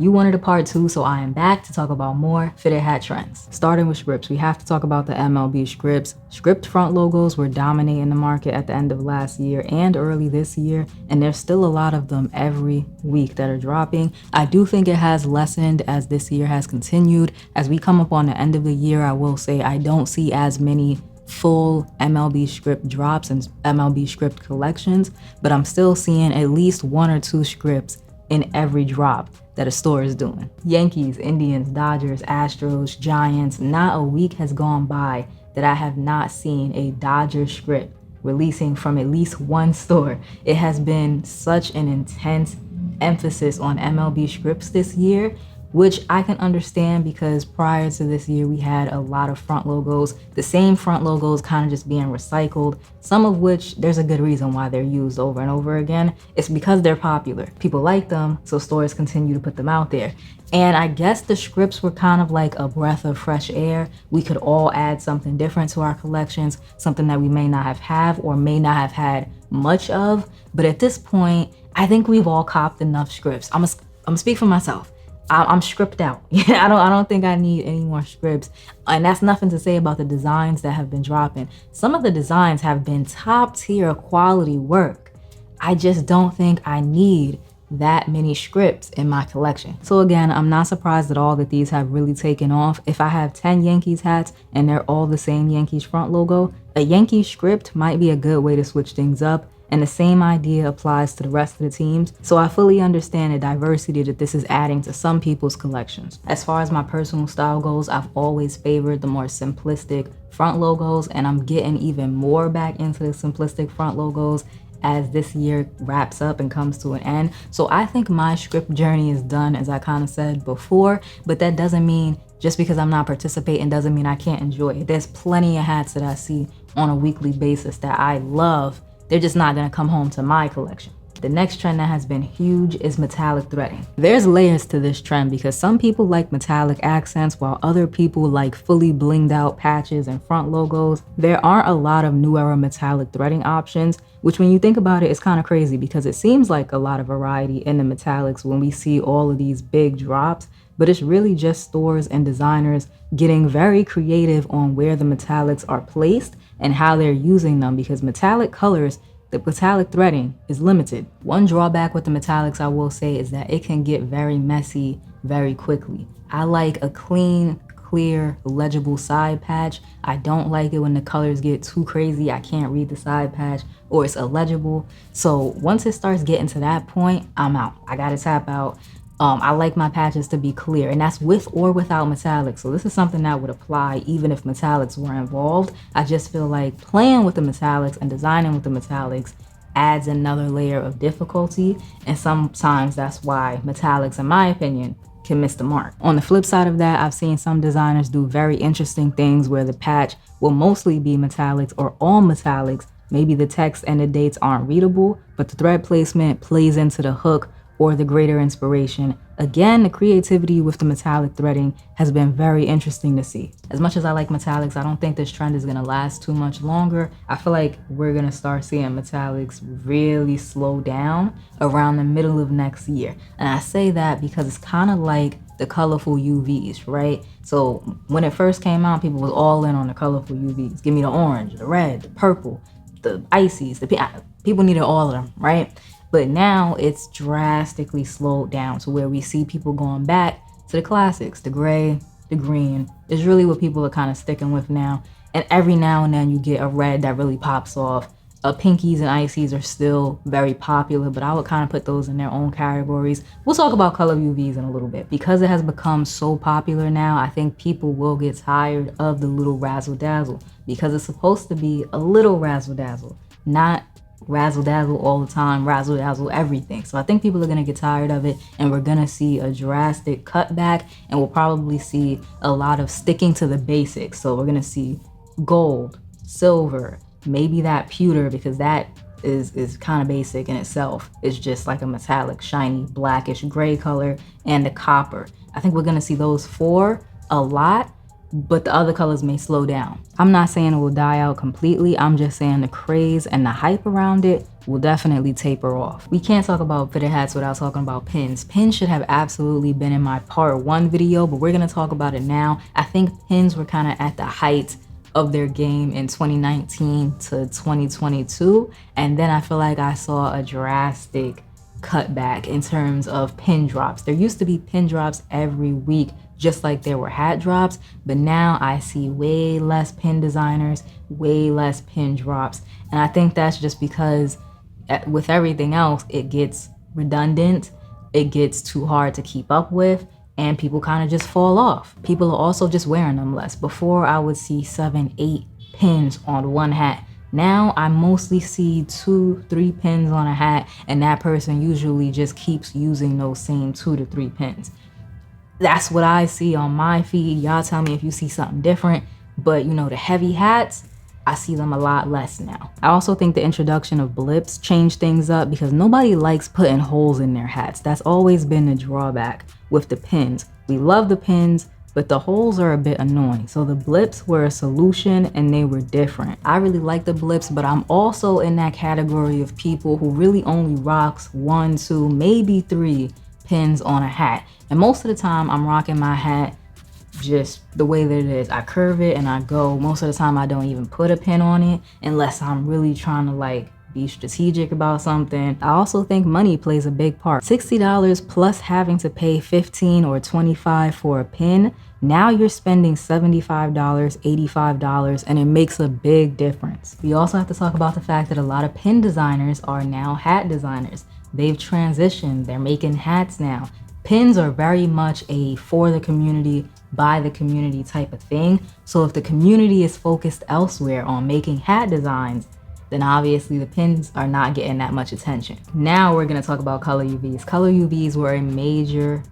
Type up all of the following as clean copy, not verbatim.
You wanted a part 2, so I am back to talk about more fitted hat trends. Starting with scripts, we have to talk about the MLB scripts. Script front logos were dominating the market at the end of last year and early this year, and there's still a lot of them every week that are dropping. I do think it has lessened as this year has continued. As we come up on the end of the year, I will say I don't see as many full MLB script drops and MLB script collections, but I'm still seeing at least 1 or 2 scripts in every drop that a store is doing. Yankees, Indians, Dodgers, Astros, Giants, not a week has gone by that I have not seen a Dodgers script releasing from at least one store. It has been such an intense emphasis on MLB scripts this year, which I can understand because prior to this year, we had a lot of front logos, the same front logos kind of just being recycled, some of which there's a good reason why they're used over and over again. It's because they're popular. People like them, so stores continue to put them out there. And I guess the scripts were kind of like a breath of fresh air. We could all add something different to our collections, something that we may not have or may not have had much of. But at this point, I think we've all copped enough scripts. I'm gonna speak for myself. I'm script out. I don't think I need any more scripts. And that's nothing to say about the designs that have been dropping. Some of the designs have been top tier quality work. I just don't think I need that many scripts in my collection. So again, I'm not surprised at all that these have really taken off. If I have 10 Yankees hats and they're all the same Yankees front logo, a Yankees script might be a good way to switch things up. And the same idea applies to the rest of the teams. So I fully understand the diversity that this is adding to some people's collections. As far as my personal style goes, I've always favored the more simplistic front logos, and I'm getting even more back into the simplistic front logos as this year wraps up and comes to an end. So I think my script journey is done, as I kind of said before, but that doesn't mean just because I'm not participating doesn't mean I can't enjoy it. There's plenty of hats that I see on a weekly basis that I love. They're just not gonna come home to my collection. The next trend that has been huge is metallic threading. There's layers to this trend because some people like metallic accents while other people like fully blinged out patches and front logos. There aren't a lot of new era metallic threading options, which when you think about it, it's kind of crazy because it seems like a lot of variety in the metallics when we see all of these big drops, but it's really just stores and designers getting very creative on where the metallics are placed and how they're using them, because metallic colors, the metallic threading is limited. One drawback with the metallics I will say is that it can get very messy very quickly. I like a clean, clear, legible side patch. I don't like it when the colors get too crazy. I can't read the side patch or it's illegible. So once it starts getting to that point, I'm out. I gotta tap out. I like my patches to be clear, and that's with or without metallics. So this is something that would apply even if metallics were involved. I just feel like playing with the metallics and designing with the metallics adds another layer of difficulty, and sometimes that's why metallics, in my opinion, can miss the mark. On the flip side of that, I've seen some designers do very interesting things where the patch will mostly be metallics or all metallics. Maybe the text and the dates aren't readable, but the thread placement plays into the hook or the greater inspiration. Again, the creativity with the metallic threading has been very interesting to see. As much as I like metallics, I don't think this trend is gonna last too much longer. I feel like we're gonna start seeing metallics really slow down around the middle of next year. And I say that because it's kind of like the colorful UVs, right? So when it first came out, people was all in on the colorful UVs. Give me the orange, the red, the purple, the ices, people needed all of them, right? But now it's drastically slowed down to where we see people going back to the classics. The gray, the green is really what people are kind of sticking with now. And every now and then you get a red that really pops off. Pinkies and ices are still very popular, but I would kind of put those in their own categories. We'll talk about color UVs in a little bit. Because it has become so popular now, I think people will get tired of the little razzle dazzle, because it's supposed to be a little razzle dazzle, not razzle dazzle all the time, razzle dazzle everything. So I think people are gonna get tired of it, and we're gonna see a drastic cutback, and we'll probably see a lot of sticking to the basics. So we're gonna see gold, silver, maybe that pewter, because that is kind of basic in itself. It's just like a metallic, shiny, blackish gray color, and the copper. I think we're gonna see those 4 a lot, but the other colors may slow down. I'm not saying it will die out completely. I'm just saying the craze and the hype around it will definitely taper off. We can't talk about fitted hats without talking about pins. Pins should have absolutely been in my part 1 video, but we're gonna talk about it now. I think pins were kind of at the height of their game in 2019 to 2022, and then I feel like I saw a drastic cutback in terms of pin drops. There used to be pin drops every week, just like there were hat drops, but now I see way less pin designers, way less pin drops. And I think that's just because with everything else, it gets redundant, it gets too hard to keep up with, and people kind of just fall off. People are also just wearing them less. Before, I would see 7, 8 pins on one hat. Now I mostly see 2, 3 pins on a hat, and that person usually just keeps using those same 2 to 3 pins. That's what I see on my feed. Y'all tell me if you see something different, but you know, the heavy hats, I see them a lot less now. I also think the introduction of blips changed things up because nobody likes putting holes in their hats. That's always been the drawback with the pins. We love the pins, but the holes are a bit annoying. So the blips were a solution and they were different. I really like the blips, but I'm also in that category of people who really only rocks 1, 2, maybe 3 pins on a hat. And most of the time I'm rocking my hat just the way that it is. I curve it and I go. Most of the time I don't even put a pin on it unless I'm really trying to like be strategic about something. I also think money plays a big part. $60 plus having to pay $15 or $25 for a pin. Now you're spending $75, $85, and it makes a big difference. We also have to talk about the fact that a lot of pin designers are now hat designers. They've transitioned, they're making hats now. Pins are very much a for the community, by the community type of thing. So if the community is focused elsewhere on making hat designs, then obviously the pins are not getting that much attention. Now we're gonna talk about color UVs. Color UVs were a major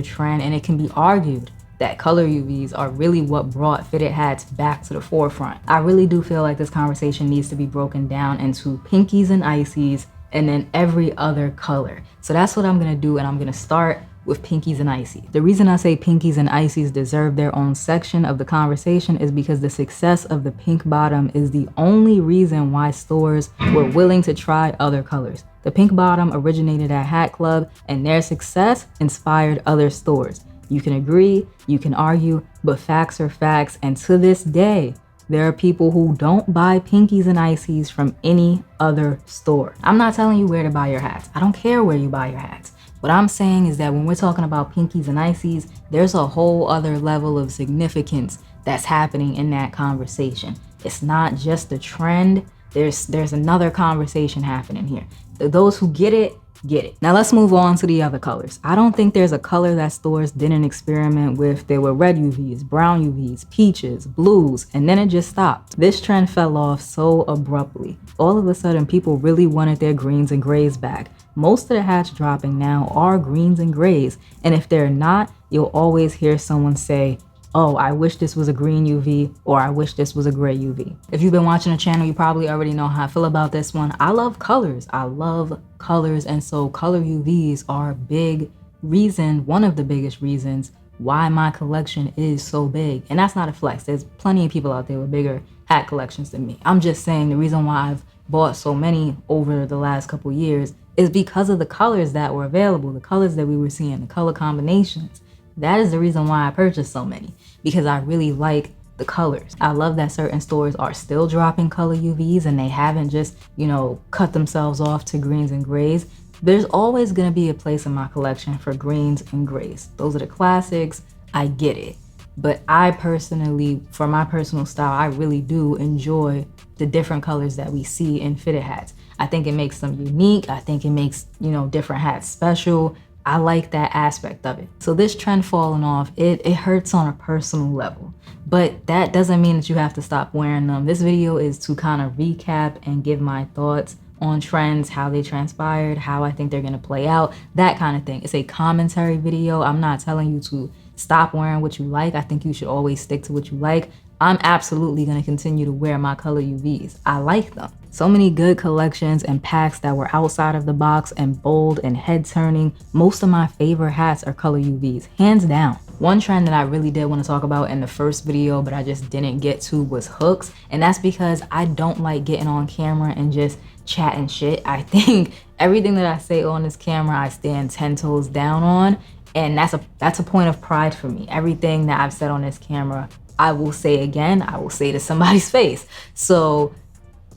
trend, and it can be argued that color UVs are really what brought fitted hats back to the forefront. I really do feel like this conversation needs to be broken down into pinkies and ices and then every other color. So that's what I'm gonna do, and I'm gonna start with pinkies and ices. The reason I say pinkies and ices deserve their own section of the conversation is because the success of the pink bottom is the only reason why stores were willing to try other colors. The pink bottom originated at Hat Club, and their success inspired other stores. You can agree, you can argue, but facts are facts, and to this day, there are people who don't buy pinkies and ices from any other store. I'm not telling you where to buy your hats. I don't care where you buy your hats. What I'm saying is that when we're talking about pinkies and ices, there's a whole other level of significance that's happening in that conversation. It's not just a trend. There's another conversation happening here. Those who get it, get it. Now let's move on to the other colors. I don't think there's a color that stores didn't experiment with. There were red UVs, brown UVs, peaches, blues, and then it just stopped. This trend fell off so abruptly. All of a sudden, people really wanted their greens and grays back. Most of the hats dropping now are greens and grays, and if they're not, you'll always hear someone say, oh, I wish this was a green UV, or I wish this was a gray UV. If you've been watching the channel, you probably already know how I feel about this one. I love colors. I love colors, and so color UVs are a big reason, one of the biggest reasons why my collection is so big. And that's not a flex. There's plenty of people out there with bigger hat collections than me. I'm just saying the reason why I've bought so many over the last couple years is because of the colors that were available, the colors that we were seeing, the color combinations. That is the reason why I purchased so many, because I really like the colors. I love that certain stores are still dropping color UVs and they haven't just, you know, cut themselves off to greens and grays. There's always gonna be a place in my collection for greens and grays. Those are the classics, I get it. But I personally, for my personal style, I really do enjoy the different colors that we see in fitted hats. I think it makes them unique. I think it makes, you know, different hats special. I like that aspect of it. So this trend falling off, it hurts on a personal level, but that doesn't mean that you have to stop wearing them. This video is to kind of recap and give my thoughts on trends, how they transpired, how I think they're gonna play out, that kind of thing. It's a commentary video. I'm not telling you to stop wearing what you like. I think you should always stick to what you like. I'm absolutely gonna continue to wear my color UVs. I like them. So many good collections and packs that were outside of the box and bold and head turning. Most of my favorite hats are color UVs, hands down. One trend that I really did want to talk about in the first video, but I just didn't get to, was hooks. And that's because I don't like getting on camera and just chatting shit. I think everything that I say on this camera, I stand 10 toes down on. And that's a point of pride for me. Everything that I've said on this camera, I will say again, I will say to somebody's face. So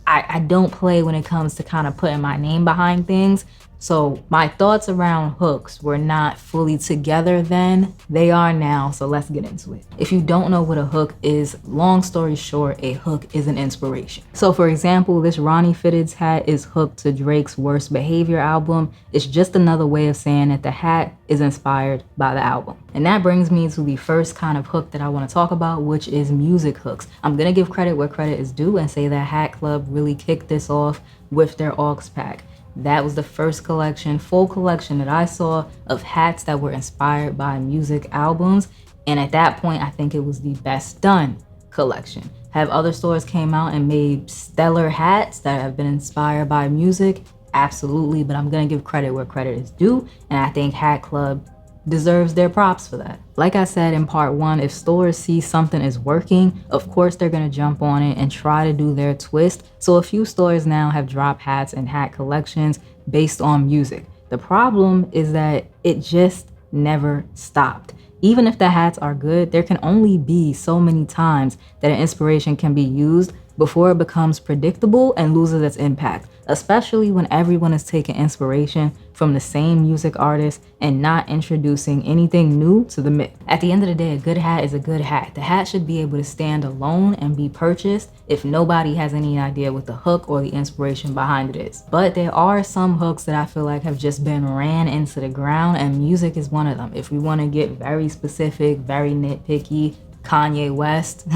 I don't play when it comes to kind of putting my name behind things. So my thoughts around hooks were not fully together then. They are now, so let's get into it. If you don't know what a hook is, long story short, a hook is an inspiration. So for example, this Ronnie Fitted's hat is hooked to Drake's Worst Behavior album. It's just another way of saying that the hat is inspired by the album. And that brings me to the first kind of hook that I want to talk about, which is music hooks. I'm gonna give credit where credit is due and say that Hat Club really kicked this off with their aux pack. That was the first collection, full collection that I saw of hats that were inspired by music albums. And at that point, I think it was the best done collection. Have other stores came out and made stellar hats that have been inspired by music? Absolutely, but I'm gonna give credit where credit is due. And I think Hat Club deserves their props for that. Like I said in part one, if stores see something is working, of course they're gonna jump on it and try to do their twist. So a few stores now have dropped hats and hat collections based on music. The problem is that it just never stopped. Even if the hats are good, there can only be so many times that an inspiration can be used before it becomes predictable and loses its impact, especially when everyone is taking inspiration from the same music artist and not introducing anything new to the mix. At the end of the day, a good hat is a good hat. The hat should be able to stand alone and be purchased if nobody has any idea what the hook or the inspiration behind it is. But there are some hooks that I feel like have just been ran into the ground, and music is one of them. If we want to get very specific, very nitpicky, Kanye West.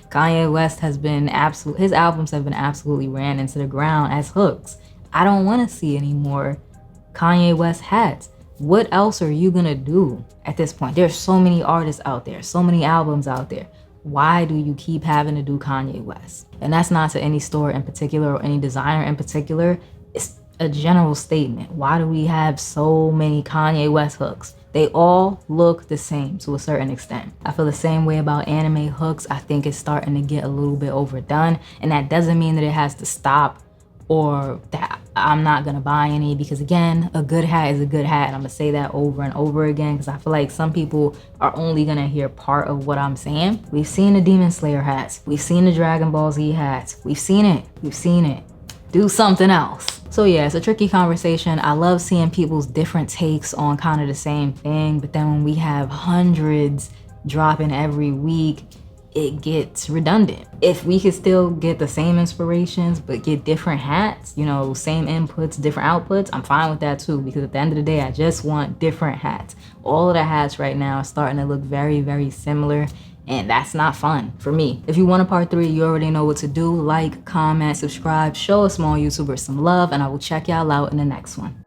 Kanye West has been his albums have been absolutely ran into the ground as hooks. I don't want to see any more Kanye West hats. What else are you gonna do at this point? There's so many artists out there, so many albums out there. Why do you keep having to do Kanye West? And that's not to any store in particular or any designer in particular. It's a general statement. Why do we have so many Kanye West hooks? They all look the same to a certain extent. I feel the same way about anime hooks. I think it's starting to get a little bit overdone, and that doesn't mean that it has to stop or that I'm not gonna buy any, because again, a good hat is a good hat. And I'm gonna say that over and over again because I feel like some people are only gonna hear part of what I'm saying. We've seen the Demon Slayer hats. We've seen the Dragon Ball Z hats. We've seen it. We've seen it. Do something else. So yeah, it's a tricky conversation. I love seeing people's different takes on kind of the same thing, but then when we have hundreds dropping every week, it gets redundant. If we could still get the same inspirations, but get different hats, you know, same inputs, different outputs, I'm fine with that too, because at the end of the day, I just want different hats. All of the hats right now are starting to look very, very similar, and that's not fun for me. If you want a part 3, you already know what to do. Like, comment, subscribe, show a small YouTuber some love, and I will check y'all out in the next one.